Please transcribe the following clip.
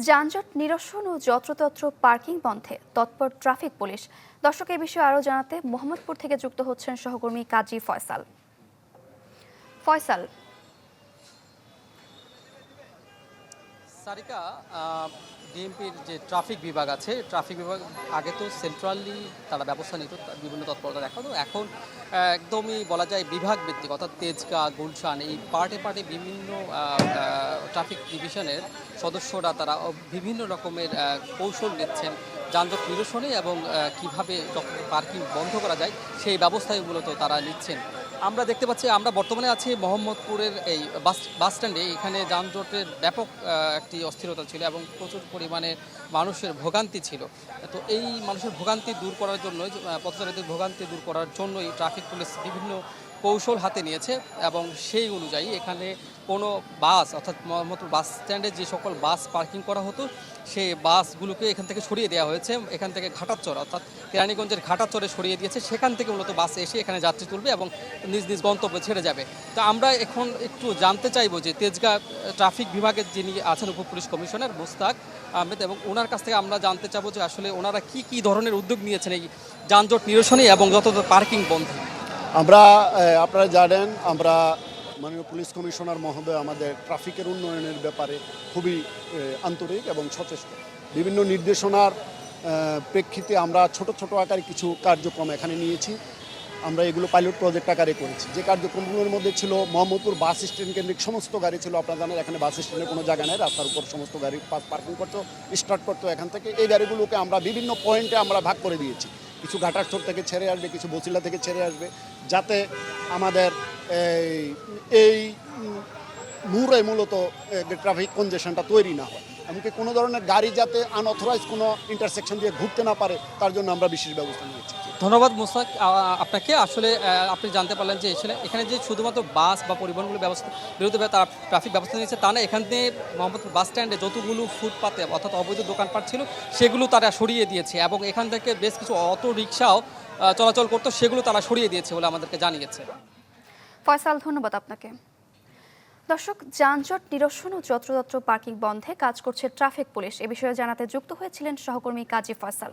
যানজট নিরসন ও যত্রতত্র পার্কিং বন্ধে তৎপর ট্রাফিক পুলিশ। দর্শক এই বিষয়ে আরও জানাতে মোহাম্মদপুর থেকে যুক্ত হচ্ছেন সহকর্মী কাজী ফয়সাল। ফয়সাল, সারিকা, ডিএমপির যে ট্রাফিক বিভাগ আছে, ট্রাফিক বিভাগ আগে তো সেন্ট্রালি তারা ব্যবস্থা নিত, বিভিন্ন তৎপরতা দেখাতো। এখন একদমই বলা যায় বিভাগ ভিত্তিক, অর্থাৎ তেজগাঁ, গুলশান, এই পার্টে পার্টে বিভিন্ন ট্রাফিক ডিভিশনের সদস্যরা তারা বিভিন্ন রকমের কৌশল নিচ্ছেন যানজট নিরসনে এবং কিভাবে পার্কিং বন্ধ করা যায় সেই ব্যবস্থাই মূলত তারা নিচ্ছেন। আমরা দেখতে পাচ্ছি, আমরা বর্তমানে আছি মোহাম্মদপুরের এই বাস স্ট্যান্ডে। এখানে যানজটের ব্যাপক একটি অস্থিরতা ছিল এবং প্রচুর পরিমাণে মানুষের ভোগান্তি ছিল। তো এই মানুষের ভোগান্তি দূর করার জন্য, পথচারীদের ভোগান্তি দূর করার জন্যই ট্রাফিক পুলিশ বিভিন্ন কৌশল হাতে নিয়েছে এবং সেই অনুযায়ী এখানে কোনো বাস, অর্থাৎ মোহাম্মদপুর বাস স্ট্যান্ডে যে সকল বাস পার্কিং করা হতো সেই বাসগুলোকে এখান থেকে সরিয়ে দেওয়া হয়েছে। এখান থেকে ঘাটারচর, অর্থাৎ কেরানীগঞ্জের ঘাটারচরে সরিয়ে দিয়েছে। সেখান থেকে মূলত বাস এসে এখানে যাত্রী তুলবে এবং নিজ নিজ গন্তব্যে ছেড়ে যাবে। তো আমরা এখন একটু জানতে চাইবো যে তেজগাঁ ট্রাফিক বিভাগের যিনি আছেন উপ পুলিশ কমিশনার মোস্তাক আহমেদ, এবং ওনার কাছ থেকে আমরা জানতে চাবো যে আসলে ওনারা কি ধরনের উদ্যোগ নিয়েছেন এই যানজট নিরসনে এবং যত পার্কিং বন্ধে। আপনারা জানেন, আমরা মাননীয় পুলিশ কমিশনার মহোদয় আমাদের ট্রাফিকের উন্নয়নের ব্যাপারে খুবই আন্তরিক এবং সচেষ্ট। বিভিন্ন নির্দেশনার প্রেক্ষিতে আমরা ছোট ছোট আকারে কিছু কার্যক্রম এখানে নিয়েছি। আমরা এগুলো পাইলট প্রজেক্ট আকারে করেছি। যে কার্যক্রমগুলোর মধ্যে ছিল মোহাম্মদপুর বাস স্ট্যান্ড কেন্দ্রিক সমস্ত গাড়ি ছিল। আপনারা জানেন এখানে বাস স্ট্যান্ডে কোনো জায়গা নেই, রাস্তার উপর সমস্ত গাড়ি পার্কিং করতো, স্টার্ট করতো এখান থেকে। এই গাড়িগুলোকে আমরা বিভিন্ন পয়েন্টে আমরা ভাগ করে দিয়েছি। কিছু ঘাটারচর থেকে ছেড়ে আসবে, কিছু বছিলা থেকে ছেড়ে আসবে, যাতে আমাদের এই মুহূর্তে মূলত ট্রাফিক কনজেশনটা তৈরি না হয়। এমনকি কোনো ধরনের গাড়ি যাতে আনঅথরাইজ কোনো ইন্টারসেকশন দিয়ে ঘুরতে না পারে, তার জন্য আমরা বিশেষ ব্যবস্থা নিয়েছি। ধন্যবাদ মোস্তাক আপনাকে। আসলে আপনি জানতে পারলেন যে এখানে যে শুধুমাত্র বাস বা পরিবহনগুলো বিরুদ্ধে তারা ট্রাফিক ব্যবস্থা নিয়েছে তা না। এখান থেকে মোহাম্মদপুর বাস স্ট্যান্ডে যতগুলো ফুটপাতে অর্থাৎ অবৈধ দোকানপাট ছিল সেগুলো তারা সরিয়ে দিয়েছে এবং এখান থেকে বেশ কিছু অটো রিক্সাও চলাচল করতো, সেগুলো তারা সরিয়ে দিয়েছে বলে আমাদেরকে জানিয়েছে। ফয়সাল, ধন্যবাদ আপনাকে। দর্শক, যানজট নিরসন ও যত্রতত্র পার্কিং বন্ধে কাজ করছে ট্রাফিক পুলিশ। এ বিষয়ে জানাতে যুক্ত হয়েছিলেন সহকর্মী কাজী ফয়সাল।